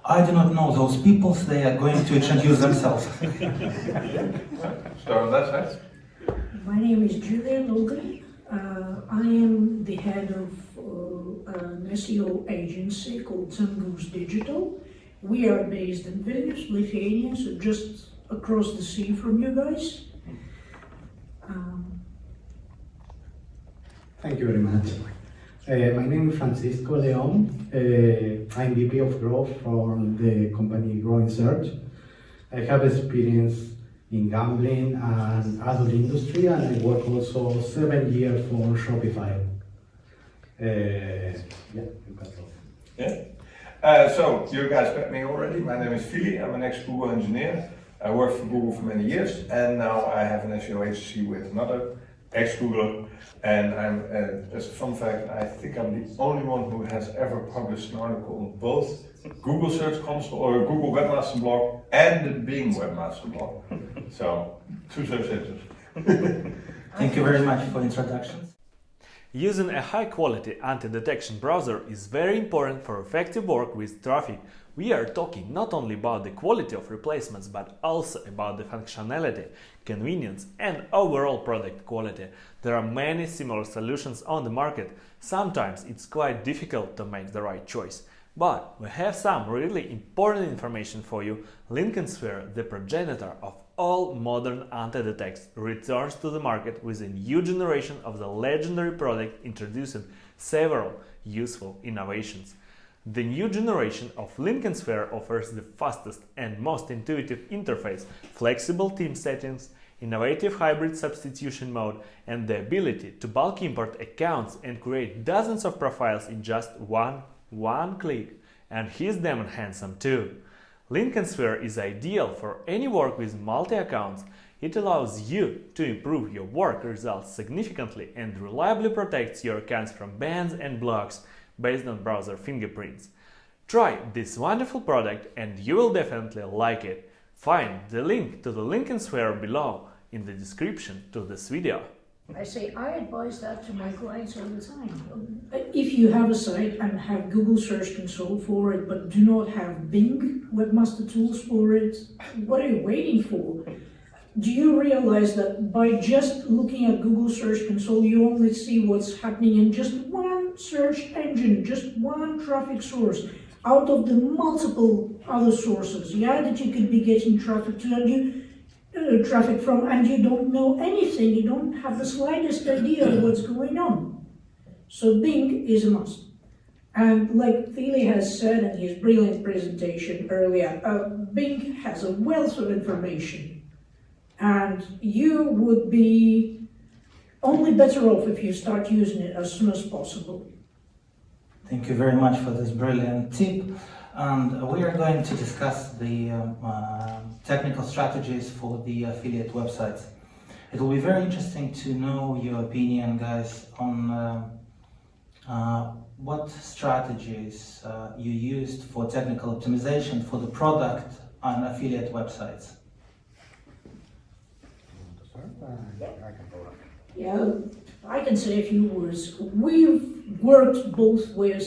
I do not know those people, they are going to introduce themselves. So on that side. My name is Logan. I am the head of an SEO agency called Zangoose Digital. We are based in Vilnius, Lithuania, so just across the sea from you guys. Thank you very much. My name is Francisco Leon. I'm VP of Growth for the company Growing Search. I have experience in gambling and adult industry, and I work also 7 years for Shopify. So you guys met me already. My name is Fili. I'm an ex-Google engineer. I worked for Google for many years, and now I have an SEO agency with another ex-Googler. And I'm, as a fun fact, I think I'm the only one who has ever published an article on both Google Search Console or Google Webmaster Blog and the Bing Webmaster Blog. So, 2 search engines. Thank you very much for introductions. Using a high-quality anti-detection browser is very important for effective work with traffic. We are talking not only about the quality of replacements, but also about the functionality, convenience, and overall product quality. There are many similar solutions on the market. Sometimes it's quite difficult to make the right choice. But we have some really important information for you. Linken Sphere, the progenitor of all modern anti-detects, returns to the market with a new generation of the legendary product, introducing several useful innovations. The new generation of Linken Sphere offers the fastest and most intuitive interface, flexible theme settings, innovative hybrid substitution mode, and the ability to bulk import accounts and create dozens of profiles in just one click. And he's damn handsome too. Linken Sphere is ideal for any work with multi-accounts. It allows you to improve your work results significantly and reliably protects your accounts from bans and blocks based on browser fingerprints. Try this wonderful product and you will definitely like it. Find the link to the Linken Sphere below in the description to this video. I advise that to my clients all the time. If you have a site and have Google Search Console for it, but do not have Bing Webmaster tools for it, what are you waiting for? Do you realize that by just looking at Google Search Console, you only see what's happening in just one search engine, just one traffic source, out of the multiple other sources, that you could be getting traffic to, and traffic from, and you don't know anything, you don't have the slightest idea of what's going on. So Bing is a must. And like Fili has said in his brilliant presentation earlier, Bing has a wealth of information, and you would be only better off if you start using it as soon as possible. Thank you very much for this brilliant tip. And we are going to discuss the technical strategies for the affiliate websites. It will be very interesting to know your opinion, guys, on what strategies you used for technical optimization for the product on affiliate websites. Yeah, I can say a few words. We've worked both with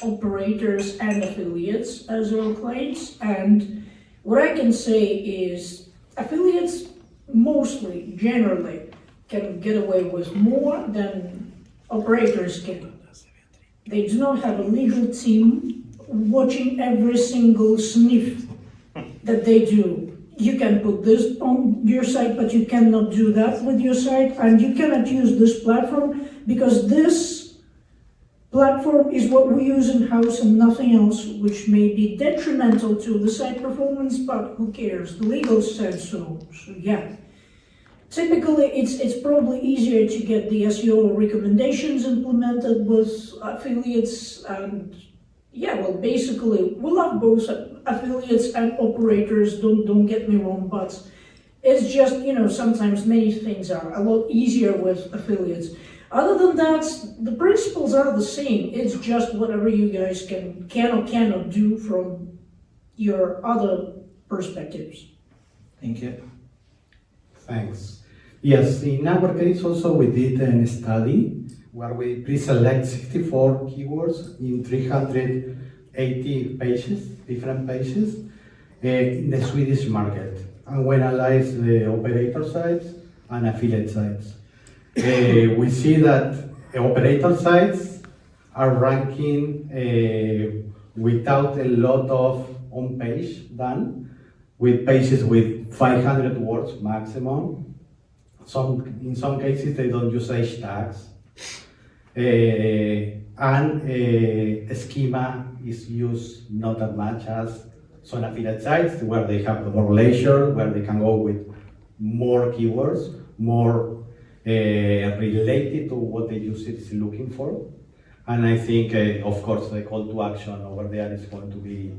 operators and affiliates as our clients, and what I can say is affiliates mostly, generally, can get away with more than operators can. They do not have a legal team watching every single sniff that they do. You can put this on your site, but you cannot do that with your site, and you cannot use this platform because this platform is what we use in-house and nothing else, which may be detrimental to the site performance, but who cares? The legal said so. So yeah. Typically, it's probably easier to get the SEO recommendations implemented with affiliates, and yeah, well, basically, we love both affiliates and operators, don't get me wrong, but it's just, sometimes many things are a lot easier with affiliates. Other than that, the principles are the same. It's just whatever you guys can or cannot do from your other perspectives. Thank you. Thanks. Yes, in our case also we did a study where we pre-select 64 keywords in 300 80 pages, different pages, in the Swedish market, and we analyze the operator sites and affiliate sites. We see that operator sites are ranking without a lot of on-page done, with pages with 500 words maximum. In some cases, they don't use hashtags. And a schema is used not as much as some affiliate sites where they have more leisure, where they can go with more keywords, more related to what the user is looking for. And I think, of course, the call to action over there is going to be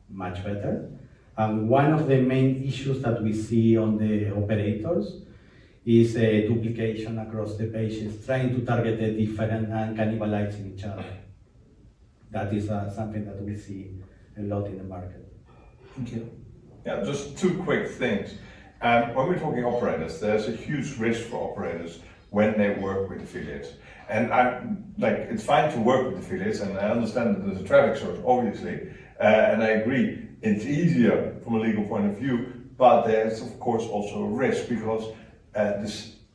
much better. And one of the main issues that we see on the operators is duplication across the pages, trying to target the different and cannibalizing each other. That is something that we see a lot in the market. Thank you. Yeah, just two quick things. When we're talking operators, there's a huge risk for operators when they work with affiliates. And it's fine to work with affiliates, and I understand that there's a traffic source, obviously, and I agree, it's easier from a legal point of view, but there's of course also a risk because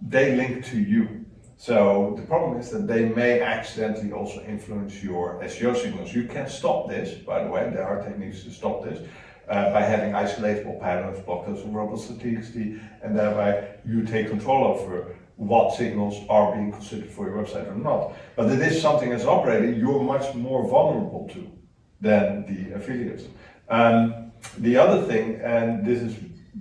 they link to you. So the problem is that they may accidentally also influence your SEO signals. You can stop this, by the way, there are techniques to stop this, by having isolatable patterns, block those robots.txt, and thereby you take control over what signals are being considered for your website or not. But it is something as an operator you're much more vulnerable to than the affiliates. The other thing, and this is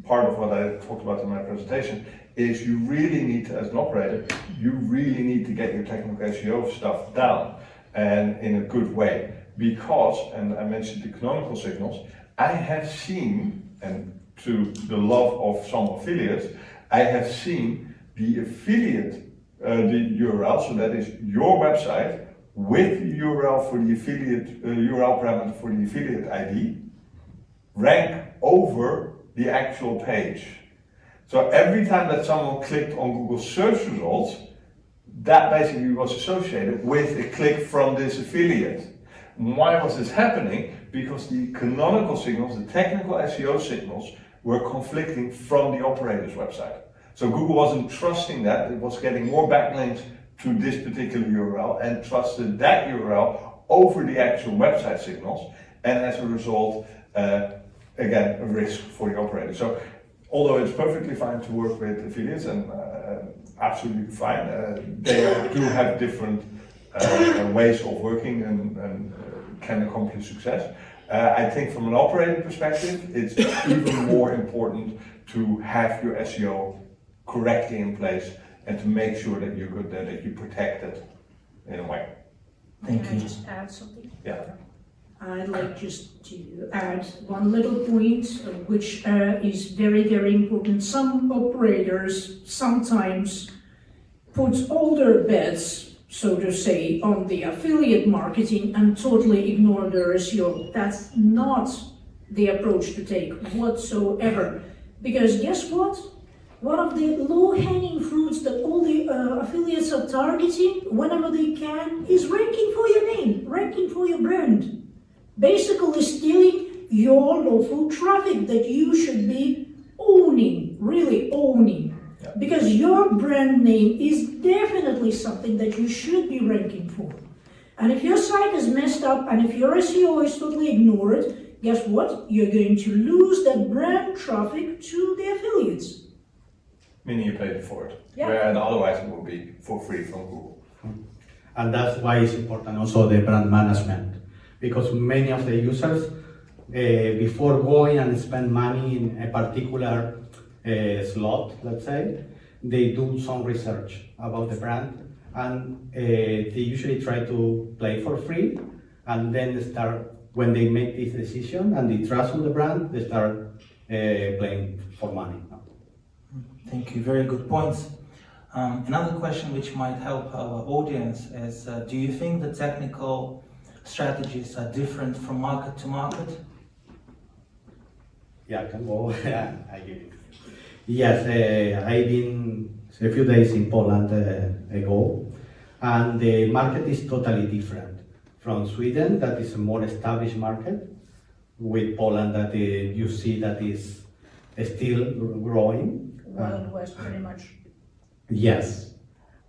part of what I talked about in my presentation, is you really need to, as an operator, you really need to get your technical SEO stuff down and in a good way. Because, and I mentioned the canonical signals, I have seen, and to the love of some affiliates, I have seen the affiliate, the URL, so that is your website with the URL for the affiliate, URL parameter for the affiliate ID, rank over the actual page. So every time that someone clicked on Google search results, that basically was associated with a click from this affiliate. Why was this happening? Because the canonical signals, the technical SEO signals, were conflicting from the operator's website. So Google wasn't trusting that, it was getting more backlinks to this particular URL and trusted that URL over the actual website signals, and as a result, again, a risk for the operator. So although it's perfectly fine to work with affiliates and absolutely fine, they do have different ways of working and can accomplish success. I think from an operator perspective, it's even more important to have your SEO correctly in place and to make sure that you're good there, that you protect it in a way. Thank Can you. I just add something? Yeah. I'd like just to add one little point, which is very, very important. Some operators sometimes put all their bets, so to say, on the affiliate marketing and totally ignore their SEO. That's not the approach to take whatsoever. Because guess what? One of the low-hanging fruits that all the affiliates are targeting whenever they can is ranking for your name, ranking for your brand. Basically stealing your lawful traffic that you should be owning, really owning. Yeah. Because your brand name is definitely something that you should be ranking for. And if your site is messed up and if your SEO is totally ignored, guess what? You're going to lose that brand traffic to the affiliates. Meaning you paid for it. Yeah. Where otherwise it would be for free from Google. And that's why it's important also the brand management, because many of the users, before going and spend money in a particular slot, let's say, they do some research about the brand, and they usually try to play for free, and then they start, when they make this decision and they trust on the brand, they start playing for money. Thank you, very good points. Another question which might help our audience is, do you think the technical strategies are different from market to market? Yeah, I can go. I give it. Yes, I've been a few days in Poland ago, and the market is totally different from Sweden, that is a more established market, with Poland that you see that is still growing. Wild West, pretty much. Yes,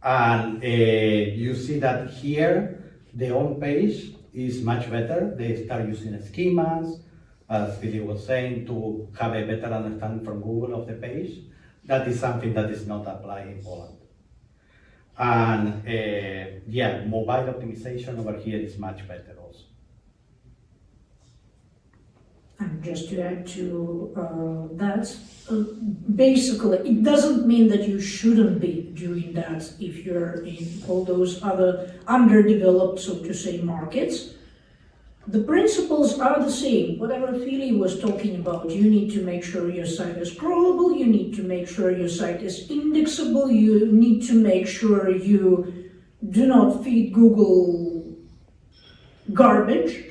and you see that here the home page is much better. They start using schemas, as Fili was saying, to have a better understanding from Google of the page. That is something that is not applied in Poland. And yeah, mobile optimization over here is much better also. And just to add to that, basically, it doesn't mean that you shouldn't be doing that if you're in all those other underdeveloped, so to say, markets. The principles are the same. Whatever Fili was talking about, you need to make sure your site is crawlable, you need to make sure your site is indexable, you need to make sure you do not feed Google garbage.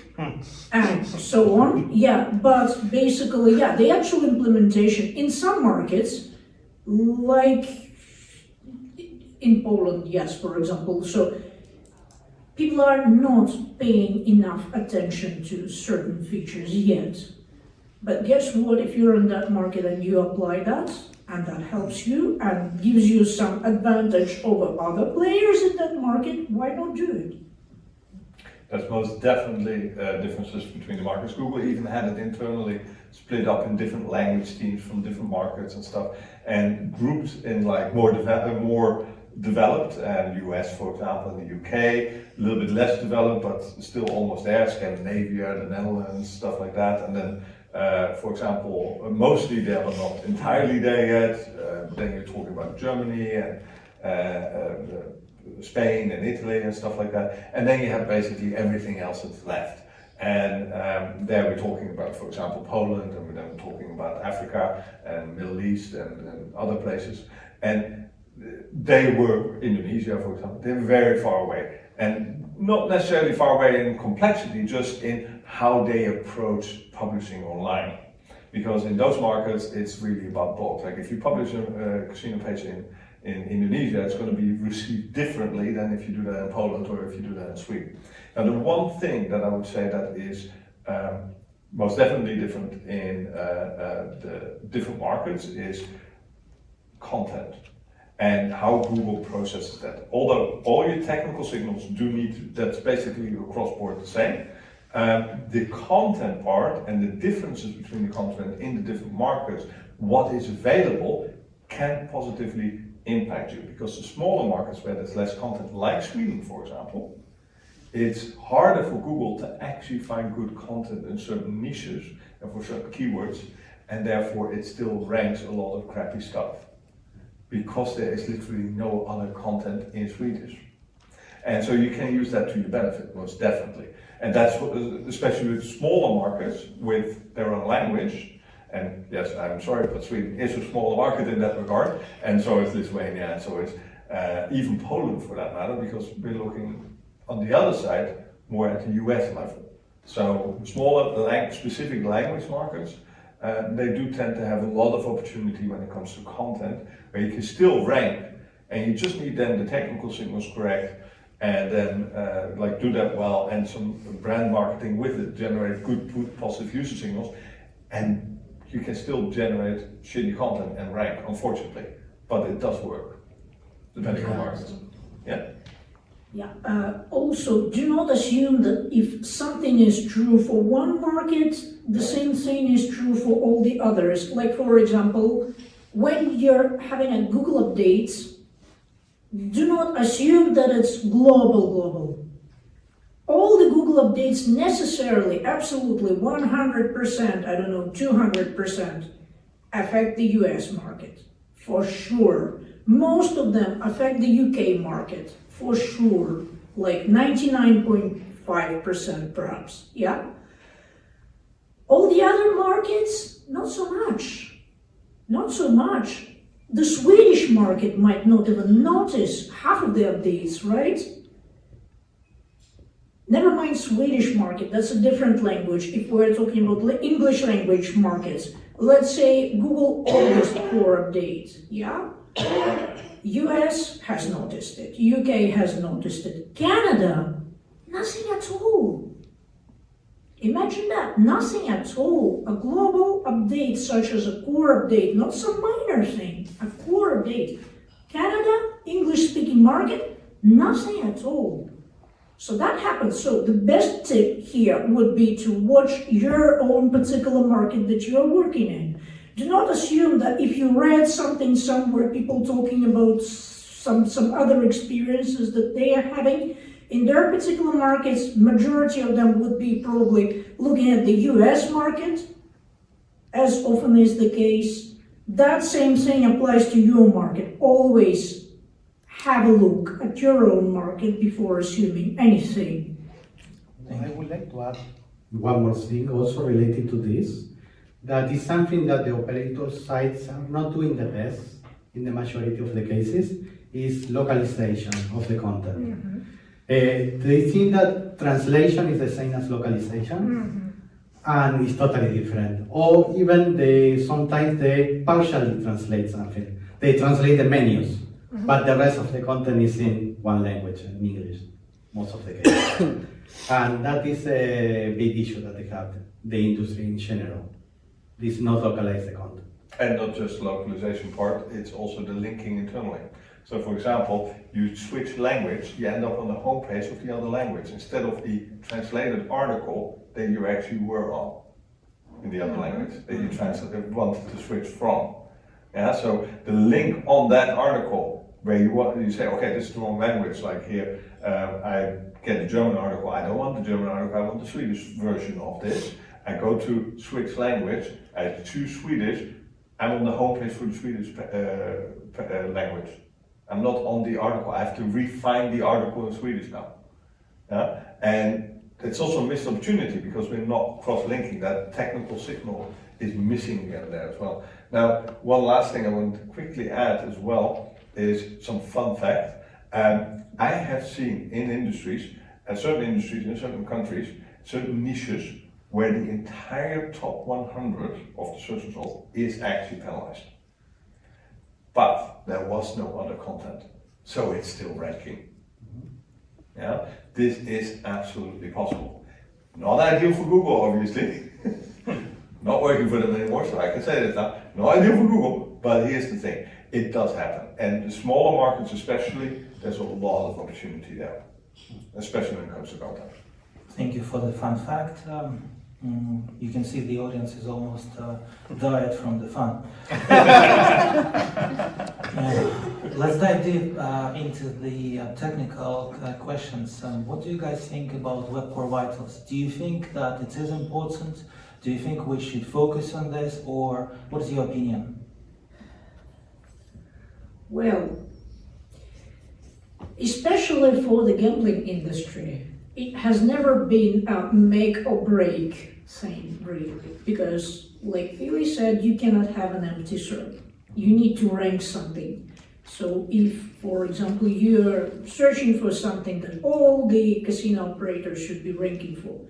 And so on. Yeah, but basically, yeah, the actual implementation in some markets, like in Poland, yes, for example, so people are not paying enough attention to certain features yet. But guess what, if you're in that market and you apply that, and that helps you and gives you some advantage over other players in that market, why not do it? That's most definitely differences between the markets. Google even had it internally split up in different language teams from different markets and stuff, and grouped in like more developed, and US, for example, in the UK, a little bit less developed, but still almost there, Scandinavia, the Netherlands, stuff like that. And then, for example, mostly there, but not entirely there yet. Then you're talking about Germany and Spain and Italy and stuff like that, and then you have basically everything else that's left. And there we're talking about, for example, Poland, and then we're talking about Africa and Middle East and other places. And they were, Indonesia, for example, they're very far away. And not necessarily far away in complexity, just in how they approach publishing online. Because in those markets, it's really about bulk. Like if you publish a casino page in Indonesia, it's going to be received differently than if you do that in Poland or if you do that in Sweden. Now, the one thing that I would say that is most definitely different in the different markets is content and how Google processes that. Although all your technical signals do need to, that's basically across board the same. The content part and the differences between the content in the different markets, what is available, can positively impact you, because the smaller markets where there's less content, like Sweden, for example, it's harder for Google to actually find good content in certain niches and for certain keywords, and therefore it still ranks a lot of crappy stuff, because there is literally no other content in Swedish. And so you can use that to your benefit, most definitely. And that's what, especially with smaller markets with their own language. And yes, I'm sorry, but Sweden is a smaller market in that regard, and so is Lithuania, and so is even Poland for that matter, because we're looking on the other side more at the US level. So smaller specific language markets, they do tend to have a lot of opportunity when it comes to content, where you can still rank, and you just need then the technical signals correct, and then like do that well, and some brand marketing with it, generate good positive user signals, and you can still generate shitty content and rank, unfortunately, but it does work, depending on markets. Yeah? Yeah, also, do not assume that if something is true for one market, the same thing is true for all the others. Like, for example, when you're having a Google update, do not assume that it's global. All the Google updates necessarily, absolutely, 100%, I don't know, 200% affect the US market, for sure. Most of them affect the UK market, for sure, like 99.5% perhaps, yeah? All the other markets, not so much, not so much. The Swedish market might not even notice half of the updates, right? Never mind Swedish market, that's a different language if we're talking about English language markets. Let's say Google August core update, yeah? US has noticed it, UK has noticed it, Canada, Nothing at all. Imagine that, nothing at all. A global update such as a core update, not some minor thing, a core update. Canada, English-speaking market, nothing at all. So that happens. So the best tip here would be to watch your own particular market that you're working in. Do not assume that if you read something somewhere, people talking about some other experiences that they are having in their particular markets, majority of them would be probably looking at the US market, as often is the case. That same thing applies to your market. Always have a look at your own market before assuming anything. I would like to add one more thing also related to this. That is something that the operator sites are not doing the best in the majority of the cases, is localization of the content. They think that translation is the same as localization, and it's totally different. Or even sometimes they partially translate something. They translate the menus, but the rest of the content is in one language, in English, most of the cases. And that is a big issue that they have, the industry in general. This not localize the content. And not just localization part, it's also the linking internally. So for example, you switch language, you end up on the homepage of the other language instead of the translated article that you actually were on in the other language that you wanted to switch from. Yeah, so the link on that article where you say, okay, this is the wrong language, like here, I get the German article, I don't want the German article, I want the Swedish version of this. I go to switch language, I choose Swedish, I'm on the homepage for the Swedish language. I'm not on the article, I have to refine the article in Swedish now. Yeah? And it's also a missed opportunity because we're not cross-linking. That technical signal is missing again there as well. Now, one last thing I want to quickly add as well is some fun fact. I have seen in industries, certain industries in certain countries, certain niches, where the entire top 100 of the search result is actually penalized. But there was no other content, so it's still ranking. Yeah, this is absolutely possible. Not ideal for Google, obviously. Not working for them anymore, so I can say this now. Not ideal for Google, but here's the thing. It does happen. And the smaller markets especially, there's a lot of opportunity there. Especially when it comes to content. Thank you for the fun fact. You can see the audience is almost died from the fun. Let's dive deep into the technical questions. What do you guys think about web core vitals? Do you think that it is important? Do you think we should focus on this, or what is your opinion? Well, especially for the gambling industry, it has never been a make or break thing, really, because like Fili said, you cannot have an empty SERP. You need to rank something. So if, for example, you're searching for something that all the casino operators should be ranking for,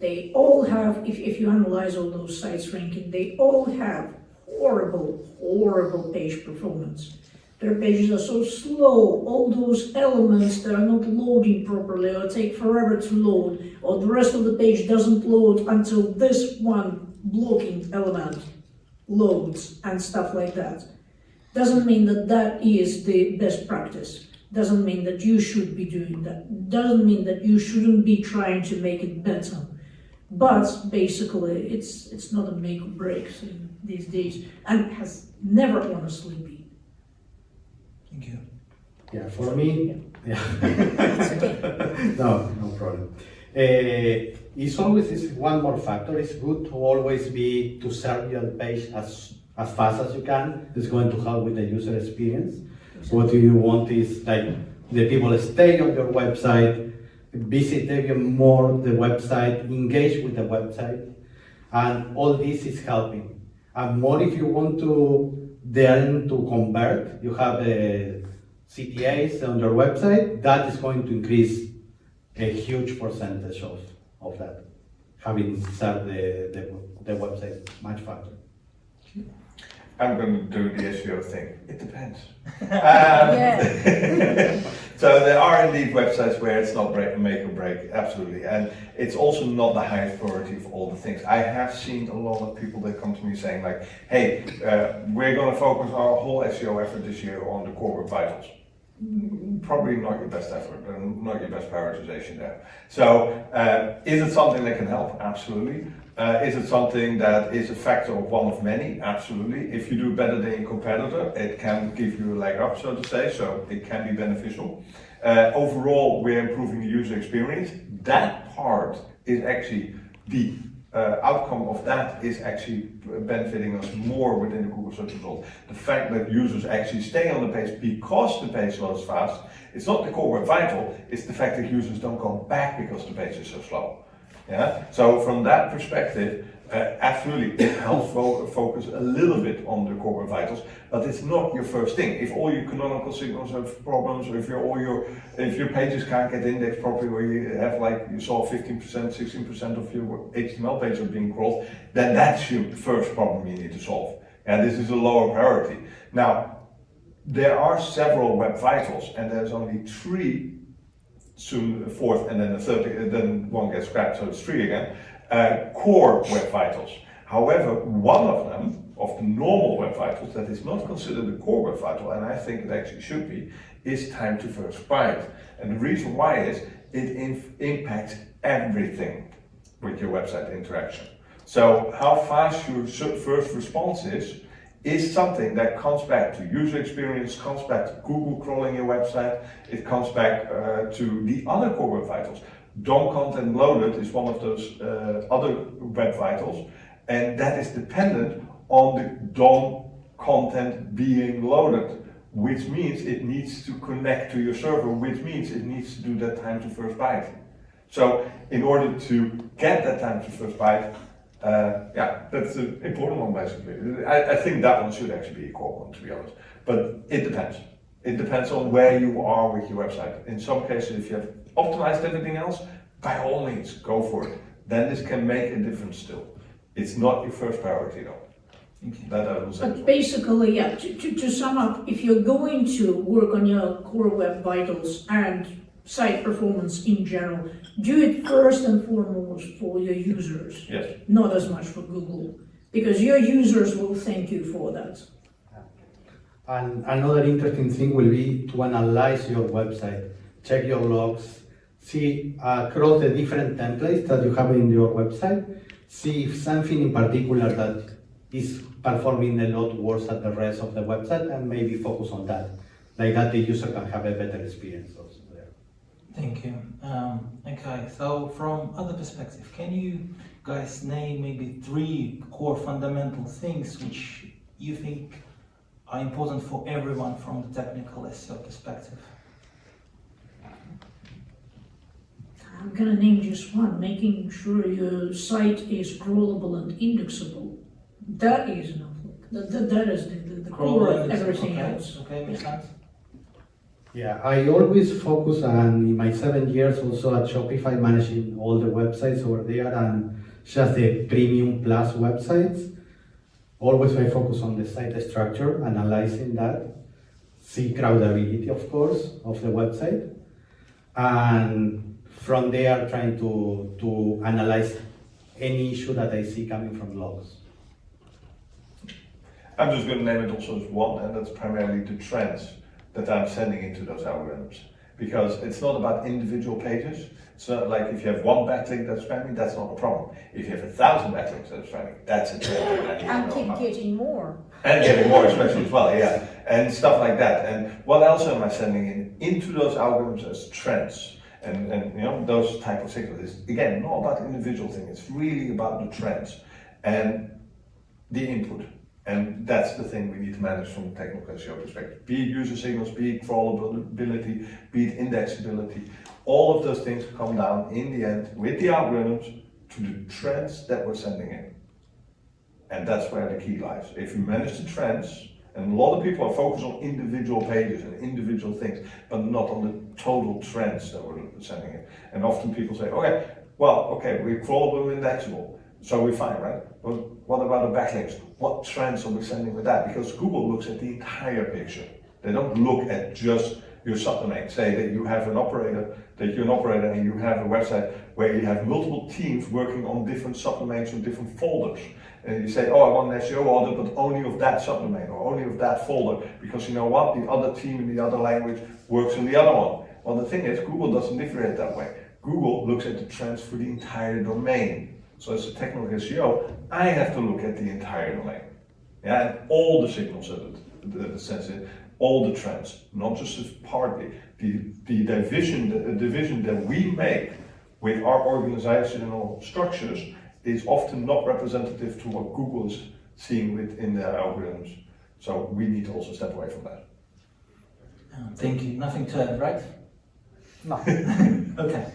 they all have, if you analyze all those sites ranking, they all have horrible page performance. Their pages are so slow, all those elements that are not loading properly or take forever to load, or the rest of the page doesn't load until this one blocking element loads and stuff like that. Doesn't mean that that is the best practice. Doesn't mean that you should be doing that. Doesn't mean that you shouldn't be trying to make it better. But basically, it's not a make or break thing these days, and has never honestly been. Thank you. Yeah, for me, yeah. No problem. It's always this one more factor. It's good to always be to serve your page as fast as you can. It's going to help with the user experience. What you want is like the people stay on your website, visit even more the website, engage with the website, and all this is helping. And more if you want to then to convert, you have CTAs on your website, that is going to increase a huge percentage of that, having served the website much faster. I'm going to do the SEO thing. It depends. So there are indeed websites where it's not make or break, absolutely. And it's also not the highest priority of all the things. I have seen a lot of people that come to me saying like, hey, we're going to focus our whole SEO effort this year on the core web vitals. Probably not your best effort and not your best prioritization there. So is it something that can help? Absolutely. Is it something that is a factor of one of many? Absolutely. If you do better than your competitor, it can give you a leg up, so to say, so it can be beneficial. Overall, we're improving the user experience. That part is actually the outcome of that is actually benefiting us more within the Google search results. The fact that users actually stay on the page because the page loads fast, it's not the core web vital, it's the fact that users don't go back because the page is so slow. Yeah. So from that perspective, absolutely, it helps focus a little bit on the core web vitals, but it's not your first thing. If all your canonical signals have problems, or if your pages can't get indexed properly, or you have, like you saw, 15%, 16% of your HTML pages are being crawled, then that's your first problem you need to solve. And this is a lower priority. Now, there are several web vitals, and there's only 3. Soon a fourth, and then a third, then one gets scrapped, so it's 3 again. Core web vitals. However, one of them, of the normal web vitals, that is not considered a core web vital, and I think it actually should be, is time to first byte. And the reason why is it impacts everything with your website interaction. So how fast your first response is something that comes back to user experience, comes back to Google crawling your website, it comes back to the other core web vitals. DOM content loaded is one of those other web vitals, and that is dependent on the DOM content being loaded, which means it needs to connect to your server, which means it needs to do that time to first byte. So in order to get that time to first byte, that's an important one basically. I think that one should actually be a core one, to be honest. But it depends. It depends on where you are with your website. In some cases, if you have optimized everything else, by all means, go for it. Then this can make a difference still. It's not your first priority though. That I will say. But basically, yeah, to sum up, if you're going to work on your core web vitals and site performance in general, do it first and foremost for your users. Yes. Not as much for Google, because your users will thank you for that. And another interesting thing will be to analyze your website, check your logs, see across the different templates that you have in your website, see if something in particular that is performing a lot worse than the rest of the website, and maybe focus on that. Like that the user can have a better experience also there. Thank you. Okay, so from other perspective, can you guys name maybe 3 core fundamental things which you think are important for everyone from the technical SEO perspective? I'm gonna name just one, making sure your site is crawlable and indexable. That is enough. That is the core of everything else. Okay, makes sense. Yeah, I always focus on, in my 7 years also at Shopify, managing all the websites over there and just the premium plus websites. Always I focus on the site structure, analyzing that, see crowdability, of course, of the website, and from there trying to analyze any issue that I see coming from logs. I'm just going to name it also as one, and that's primarily the trends that I'm sending into those algorithms. Because it's not about individual pages. It's not like if you have one backlink that's spamming, that's not a problem. If you have 1,000 backlinks that's spamming, that's a trend. And keep getting more. And getting more especially as well, yeah. And stuff like that. And what else am I sending into those algorithms as trends? And you know, those type of signals is, again, not about individual things. It's really about the trends and the input. And that's the thing we need to manage from a technical SEO perspective. Be it user signals, be it crawlability, be it indexability. All of those things come down in the end with the algorithms to the trends that we're sending in. And that's where the key lies. If you manage the trends, and a lot of people are focused on individual pages and individual things, but not on the total trends that we're sending in. And often people say, okay, we're crawlable and indexable, so we're fine, right? But what about the backlinks? What trends are we sending with that? Because Google looks at the entire picture. They don't look at just your subdomain. Say that you have an operator, that you're an operator and you have a website where you have multiple teams working on different subdomains or different folders. And you say, oh, I want an SEO order, but only of that subdomain or only of that folder, because you know what, the other team in the other language works in the other one. Well, the thing is, Google doesn't differentiate that way. Google looks at the trends for the entire domain. So as a technical SEO, I have to look at the entire domain. Yeah, and all the signals all the trends, not just as partly. The division that we make with our organizational structures is often not representative to what Google is seeing within their algorithms. So we need to also step away from that. Thank you. Nothing to add, right? No. Okay.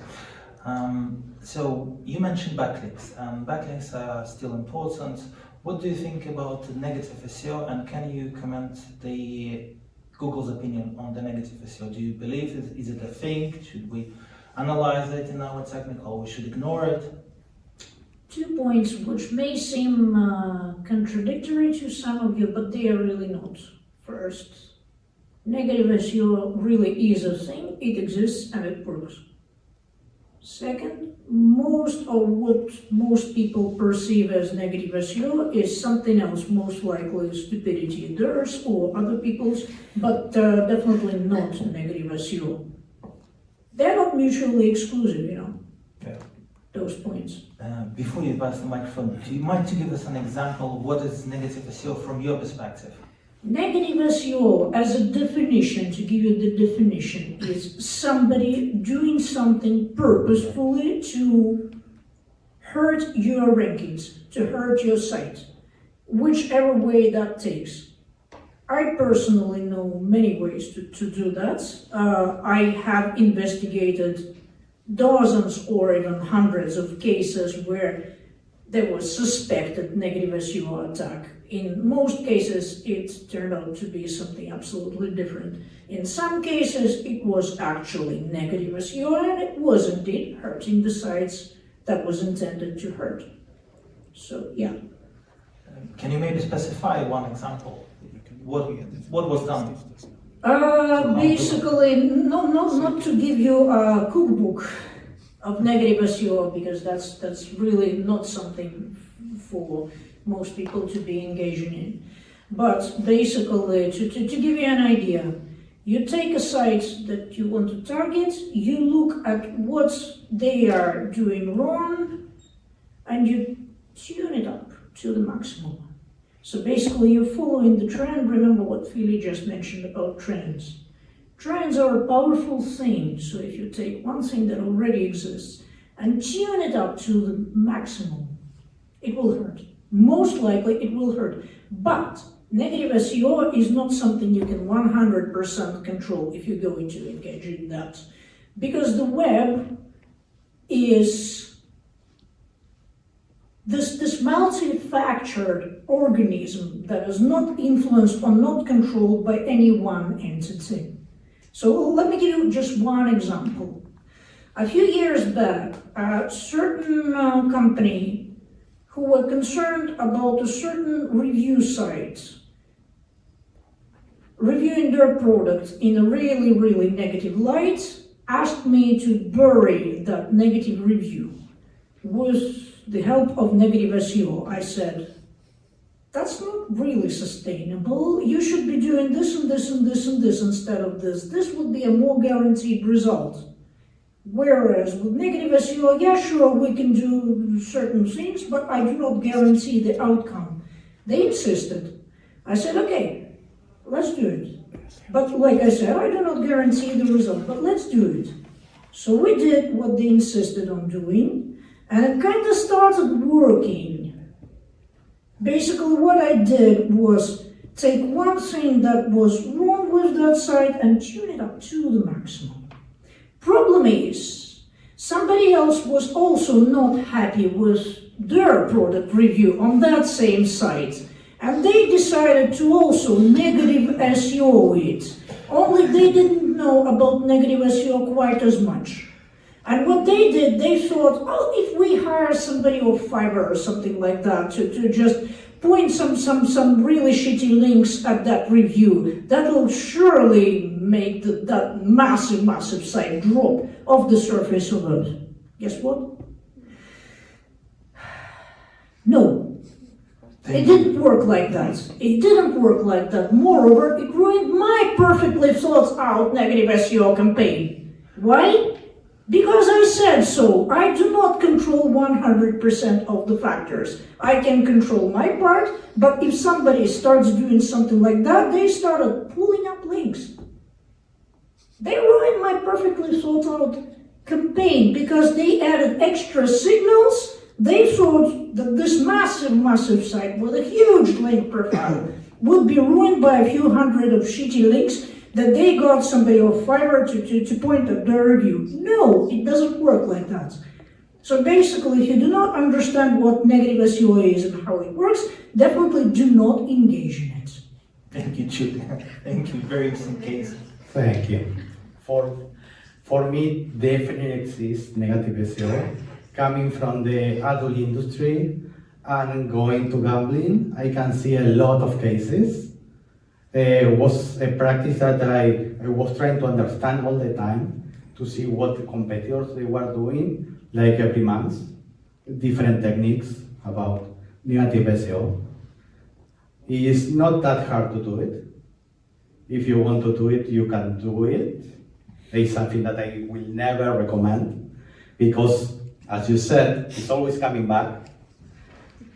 So you mentioned backlinks, and backlinks are still important. What do you think about negative SEO, and can you comment the Google's opinion on the negative SEO? Do you believe is it a thing? Should we analyze it in our technical? We should ignore it? 2 points which may seem contradictory to some of you, but they are really not. First, negative SEO really is a thing, it exists and it works. Second, most of what most people perceive as negative SEO is something else, most likely stupidity, theirs or other people's, but definitely not negative SEO. They're not mutually exclusive, you know, those points. Before you pass the microphone, do you mind to give us an example of what is negative SEO from your perspective? Negative SEO, as a definition, to give you the definition, is somebody doing something purposefully to hurt your rankings, to hurt your site, whichever way that takes. I personally know many ways to do that. I have investigated dozens or even hundreds of cases where there was suspected negative SEO attack. In most cases, it turned out to be something absolutely different. In some cases, it was actually negative SEO, and it was indeed hurting the sites that was intended to hurt. So, yeah. Can you maybe specify one example? What was done? Basically, not to give you a cookbook of negative SEO, because that's really not something for most people to be engaging in. But basically, to give you an idea, you take a site that you want to target, you look at what they are doing wrong, and you tune it up to the maximum. So basically, you're following the trend. Remember what Fili just mentioned about trends. Trends are a powerful thing, so if you take one thing that already exists and tune it up to the maximum, it will hurt. Most likely it will hurt. But negative SEO is not something you can 100% control if you're going to engage in that. Because the web is this multi-factored organism that is not influenced or not controlled by any one entity. So let me give you just one example. A few years back, a certain company who were concerned about a certain review site reviewing their product in a really, really negative light asked me to bury that negative review with the help of negative SEO. I said, that's not really sustainable. You should be doing this and this and this and this instead of this. This would be a more guaranteed result. Whereas with negative SEO, yeah, sure, we can do certain things, but I do not guarantee the outcome. They insisted. I said, okay, let's do it. But like I said, I do not guarantee the result, but let's do it. So we did what they insisted on doing, and it kind of started working. Basically, what I did was take one thing that was wrong with that site and tune it up to the maximum. Problem is, somebody else was also not happy with their product review on that same site, and they decided to also negative SEO it. Only they didn't know about negative SEO quite as much. And what they did, they thought, oh, if we hire somebody off Fiverr or something like that to just point some really shitty links at that review, that will surely make that massive site drop off the surface of Earth. Guess what? No. It didn't work like that. It didn't work like that. Moreover, it ruined my perfectly thought out negative SEO campaign. Why? Because I said so. I do not control 100% of the factors. I can control my part, but if somebody starts doing something like that, they started pulling up links. They ruined my perfectly thought out campaign because they added extra signals. They thought that this massive site with a huge link profile would be ruined by a few hundred of shitty links that they got somebody off Fiverr to point at their review. No, it doesn't work like that. So basically, if you do not understand what negative SEO is and how it works, definitely do not engage in it. Thank you, Julia. Thank you. Very interesting case. Thank you. For me, definitely exists negative SEO. Coming from the adult industry and going to gambling, I can see a lot of cases. It was a practice that I was trying to understand all the time to see what the competitors they were doing, like every month, different techniques about negative SEO. It is not that hard to do it. If you want to do it, you can do it. It's something that I will never recommend because, as you said, it's always coming back.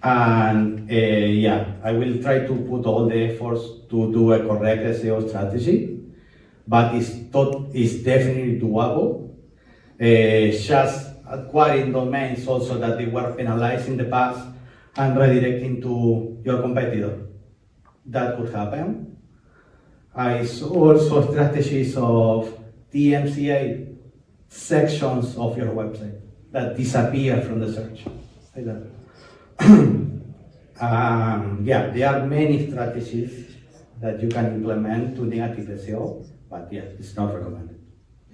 And I will try to put all the efforts to do a correct SEO strategy, but it's definitely doable. Just acquiring domains also that they were penalized in the past and redirecting to your competitor. That could happen. I saw also strategies of DMCA sections of your website that disappear from the search. Like that. There are many strategies that you can implement to negative SEO, but it's not recommended.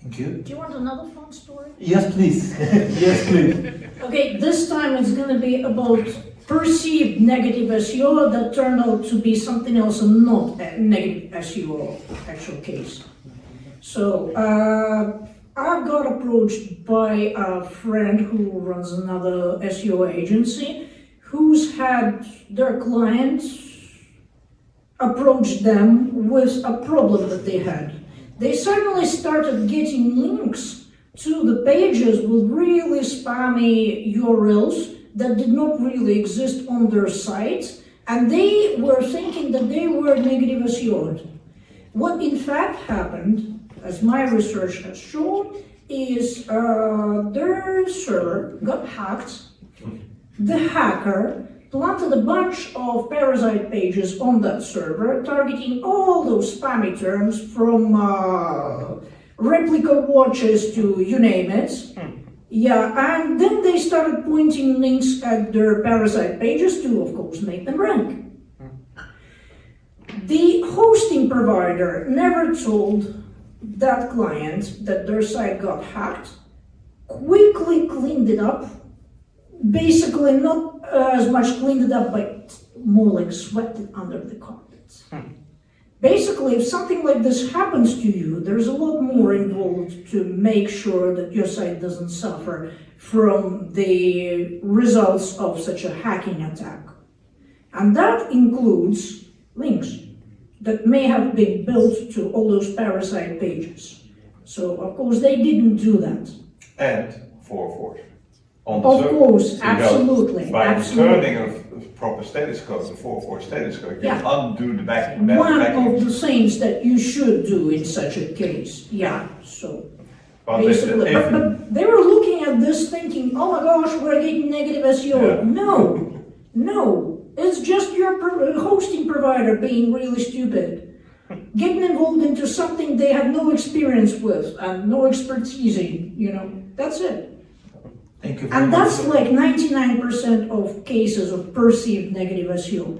Thank you. Do you want another fun story? Yes, please. Yes, please. Okay, this time it's going to be about perceived negative SEO that turned out to be something else and not a negative SEO actual case. So, I've got approached by a friend who runs another SEO agency who's had their clients approach them with a problem that they had. They suddenly started getting links to the pages with really spammy URLs that did not really exist on their sites, and they were thinking that they were negative SEO'd. What in fact happened, as my research has shown, is their server got hacked. The hacker planted a bunch of parasite pages on that server, targeting all those spammy terms from replica watches to you name it. And then they started pointing links at their parasite pages to, of course, make them rank. The hosting provider never told that client that their site got hacked, quickly cleaned it up, basically not as much cleaned it up, but more like swept it under the carpet. Basically, if something like this happens to you, there's a lot more involved to make sure that your site doesn't suffer from the results of such a hacking attack. And that includes links that may have been built to all those parasite pages. So, of course, they didn't do that. And 404. Of course, absolutely. By absolutely. turning a proper status code, the 404 status code, you Yeah. undo the back. One of the things that you should do in such a case. So basically, but they were looking at this thinking, oh my gosh, we're getting negative SEO. Yeah. No, it's just your hosting provider being really stupid. Getting involved into something they have no experience with and no expertise in, that's it. Thank you very And much. that's like 99% of cases of perceived negative SEO.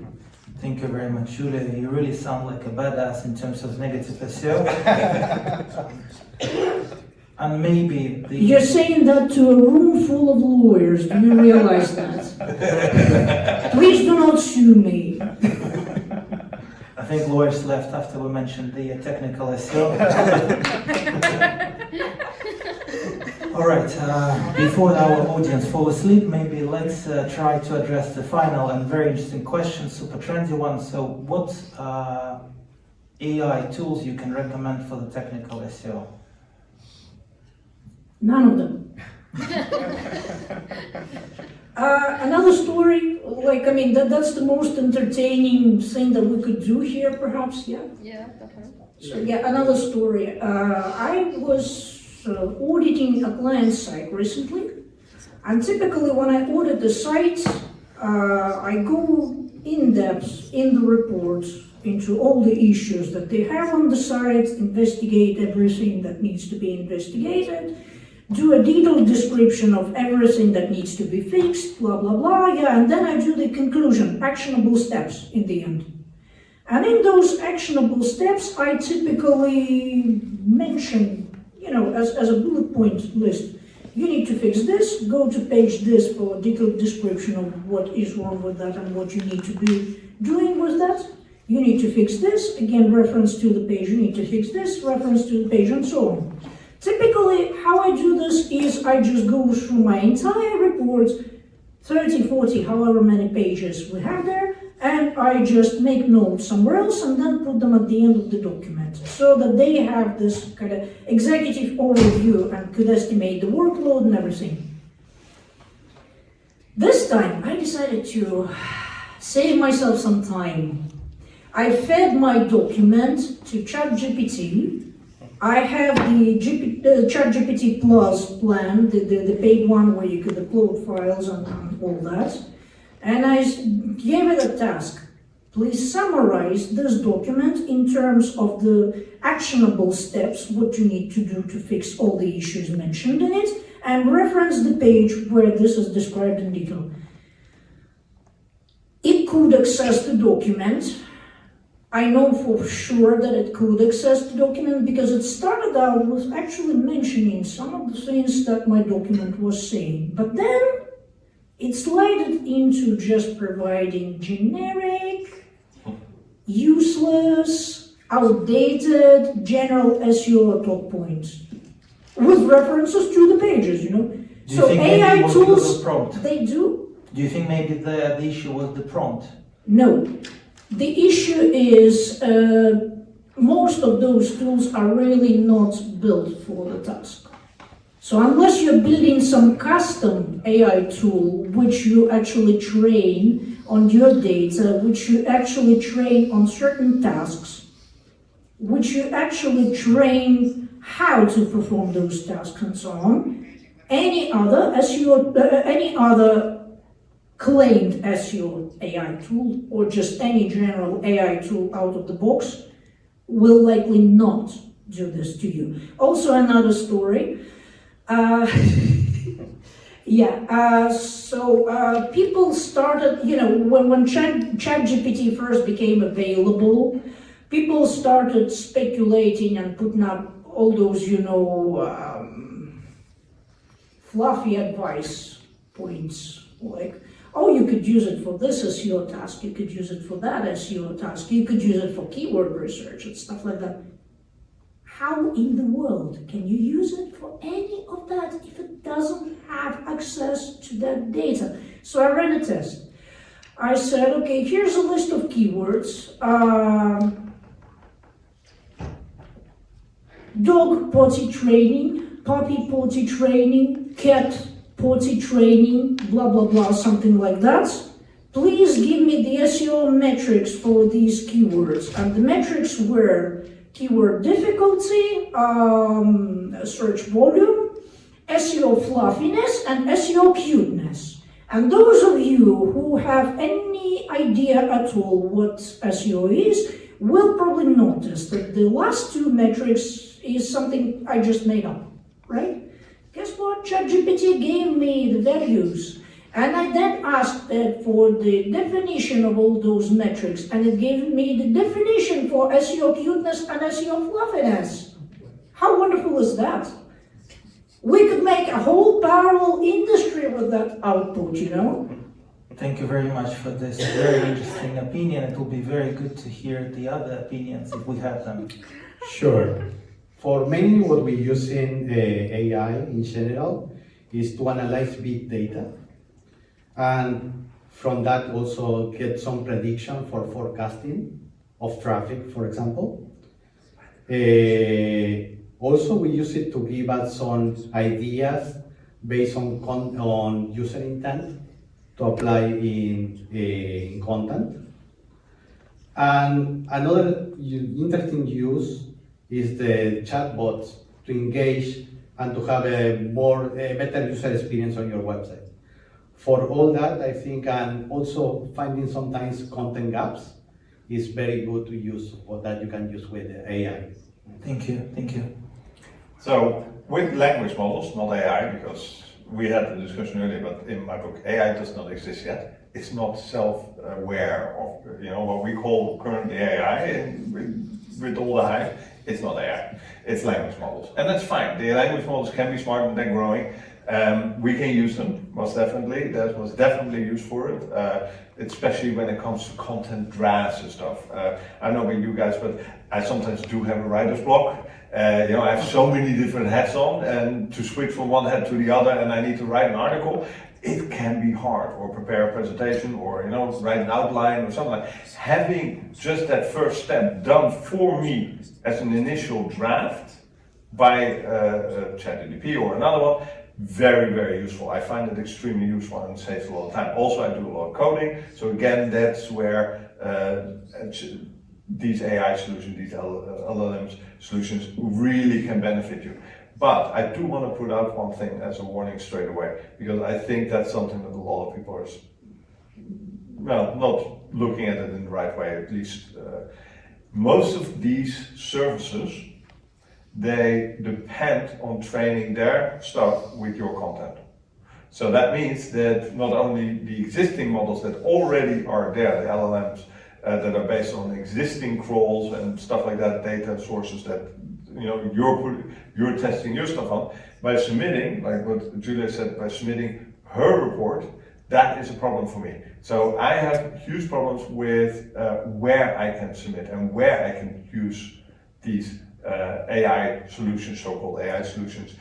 Thank you very much, Julia. You really sound like a badass in terms of negative SEO. And maybe You're saying that to a room full of lawyers, do you realize that? Please do not not sue me. I think lawyers left after we mentioned the technical SEO. All right, before our audience fall asleep, maybe let's try to address the final and very interesting question, super trendy one. So what AI tools you can recommend for the technical SEO? None of them. Another story, that's the most entertaining thing that we could do here, perhaps, yeah? Yeah, definitely. So, yeah, another story. I was auditing a client site recently, and typically when I audit the site, I go in depth in the report into all the issues that they have on the site, investigate everything that needs to be investigated, do a detailed description of everything that needs to be fixed, blah, blah, blah, yeah, and then I do the conclusion, actionable steps in the end. And in those actionable steps, I typically mention, as a bullet point list, you need to fix this, go to page this for a detailed description of what is wrong with that and what you need to be doing with that. You need to fix this, again, reference to the page, you need to fix this, reference to the page, and so on. Typically, how I do this is I just go through my entire report, 30, 40, however many pages we have there, and I just make notes somewhere else and then put them at the end of the document so that they have this kind of executive overview and could estimate the workload and everything. This time, I decided to save myself some time. I fed my document to ChatGPT. I have the ChatGPT Plus plan, the paid one where you could upload files and all that. And I gave it a task. Please summarize this document in terms of the actionable steps, what you need to do to fix all the issues mentioned in it, and reference the page where this is described in detail. It could access the document. I know for sure that it could access the document because it started out with actually mentioning some of the things that my document was saying. But then it slided into just providing generic, useless, outdated, general SEO talk points with references to the pages, Do you So think maybe AI it was because tools, of prompt? they do. Do you think maybe the issue was the prompt? No. The issue is most of those tools are really not built for the task. So unless you're building some custom AI tool, which you actually train on your data, which you actually train on certain tasks, which you actually train how to perform those tasks and so on, any other SEO, any other claimed SEO AI tool, or just any general AI tool out of the box, will likely not do this to you. Also another story. People started, when ChatGPT first became available, people started speculating and putting up all those, fluffy advice points, like, oh, you could use it for this SEO task, you could use it for that SEO task, you could use it for keyword research and stuff like that. How in the world can you use it for any of that if it doesn't have access to that data? So I ran a test. I said, okay, here's a list of keywords. Dog potty training, puppy potty training, cat potty training, blah, blah, blah, something like that. Please give me the SEO metrics for these keywords. And the metrics were keyword difficulty, search volume, SEO fluffiness, and SEO cuteness. And those of you who have any idea at all what SEO is will probably notice that the last two metrics is something I just made up, right? Guess what? ChatGPT gave me the values. And I then asked it for the definition of all those metrics, and it gave me the definition for SEO cuteness and SEO fluffiness. How wonderful is that? We could make a whole parallel industry with that output, Thank you very much for this very interesting opinion. It will be very good to hear the other opinions if we have them. Sure. For mainly what we use in AI in general is to analyze big data, and from that also get some prediction for forecasting of traffic, for example. Also, we use it to give us some ideas based on user intent to apply in content. And another interesting use is the chatbots to engage and to have a better user experience on your website. For all that, I think, and also finding sometimes content gaps is very good to use, or that you can use with AI. Thank you, thank you. So with language models, not AI, because we had the discussion earlier, but in my book, AI does not exist yet. It's not self-aware of what we call currently AI, and with all the hype. It's not AI. It's language models, and that's fine. The language models can be smart and they're growing. We can use them, most definitely. There's most definitely use for it, especially when it comes to content drafts and stuff. I don't know about you guys, but I sometimes do have a writer's block. I have so many different hats on, and to switch from one hat to the other, and I need to write an article, it can be hard, or prepare a presentation, or write an outline or something like that. Having just that first step done for me as an initial draft by ChatGPT or another one, very, very useful. I find it extremely useful and saves a lot of time. Also, I do a lot of coding, so again, that's where these AI solutions, these LLM solutions really can benefit you. But I do want to put out one thing as a warning straight away, because I think that's something that a lot of people are, not looking at it in the right way, at least. Most of these services, they depend on training their stuff with your content. So that means that not only the existing models that already are there, the LLMs that are based on existing crawls and stuff like that, data sources that you're testing your stuff on, by submitting, like what Julia said, by submitting her report, that is a problem for me. So I have huge problems with where I can submit and where I can use these AI solutions, so-called AI solutions,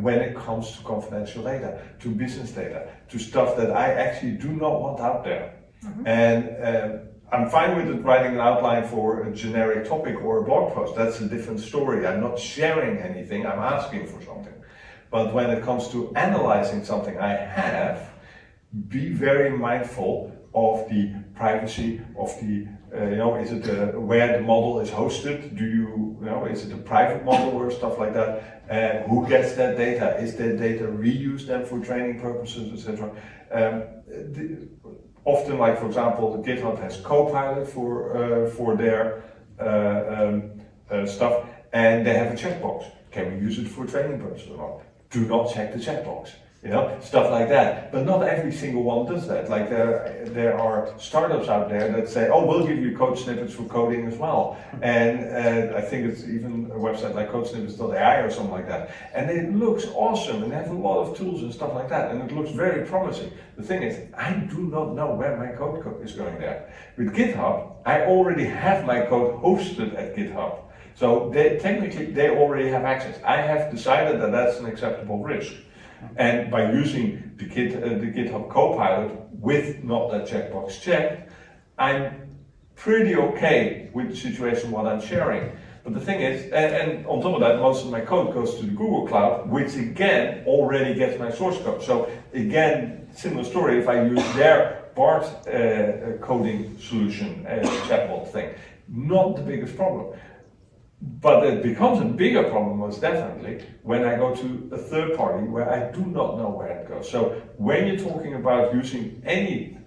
when it comes to confidential data, to business data, to stuff that I actually do not want out there. Mm-hmm. And I'm fine with it writing an outline for a generic topic or a blog post. That's a different story. I'm not sharing anything, I'm asking for something. But when it comes to analyzing something I have, be very mindful of the privacy of the, is it where the model is hosted? Is it a private model or stuff like that? Who gets that data? Is that data reused then for training purposes, etc.? Often, like for example, GitHub has Copilot for their stuff, and they have a checkbox. Can we use it for training purposes or not? Do not check the checkbox. Stuff like that. But not every single one does that. Like there are startups out there that say, oh, we'll give you code snippets for coding as well. And I think it's even a website like codesnippets.ai or something like that. And it looks awesome, and they have a lot of tools and stuff like that, and it looks very promising. The thing is, I do not know where my code is going there. With GitHub, I already have my code hosted at GitHub. So technically, they already have access. I have decided that that's an acceptable risk. And by using the GitHub Copilot with not that checkbox checked, I'm pretty okay with the situation what I'm sharing. But the thing is, and on top of that, most of my code goes to the Google Cloud, which again already gets my source code. So again, similar story, if I use their BART coding solution chatbot thing, not the biggest problem. But it becomes a bigger problem, most definitely, when I go to a third party where I do not know where it goes. So when you're talking about using any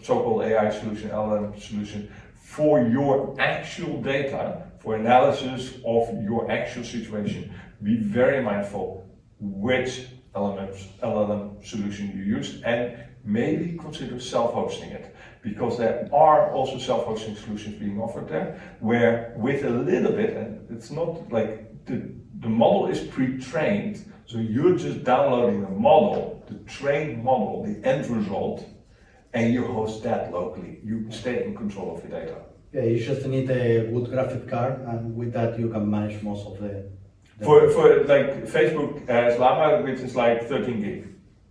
so-called AI solution, LLM solution, for your actual data, for analysis of your actual situation, be very mindful which LLM solution you use, and maybe consider self-hosting it. Because there are also self-hosting solutions being offered there, where with a little bit, and it's not like the model is pre-trained, so you're just downloading the model, the trained model, the end result, and you host that locally. You stay in control of your data. Yeah, you just need a good graphic card, and with that you can manage most of the For like Facebook has Llama, which is like 13 gig.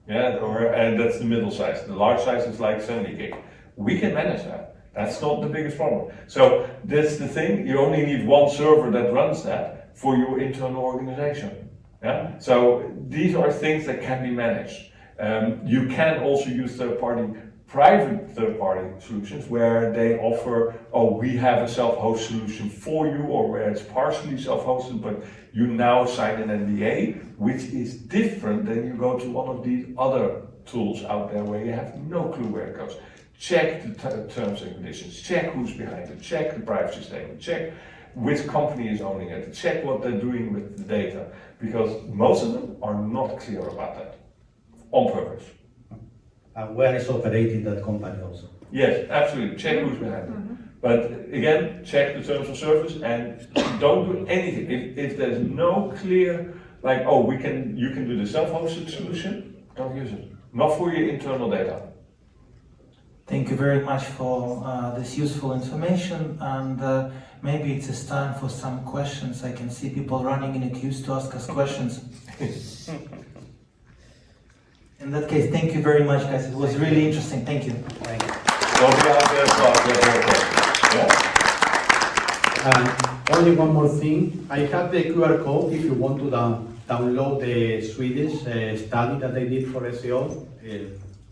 Yeah, and that's the middle size. The large size is like 70 gig. We can manage that. That's not the biggest problem. So that's the thing. You only need one server that runs that for your internal organization. Yeah. So these are things that can be managed. You can also use private third-party solutions where they offer, oh, we have a self-host solution for you, or where it's partially self-hosted, but you now sign an NDA, which is different than you go to one of these other tools out there where you have no clue where it goes. Check the terms and conditions, check who's behind it, check the privacy statement, check which company is owning it, check what they're doing with the data, because most of them are not clear about that, on purpose. and where is operating that company also. Yes, absolutely. Check who's behind it. But again, check the terms of service and don't do anything. If there's no clear, like, oh, you can do the self-hosted solution, don't use it. Not for your internal data. Thank you very much for this useful information, and maybe it is time for some questions. I can see people running in a queues to ask us questions. In that case, thank you very much, guys. It was really interesting. Thank you. Thank you. Don't be out there for yeah? And only one more thing, I have the QR code if you want to download the Swedish study that I did for SEO.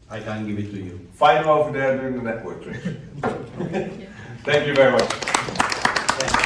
I can give it to you. Find them over there doing the network tricks. Thank you very much. Thank you.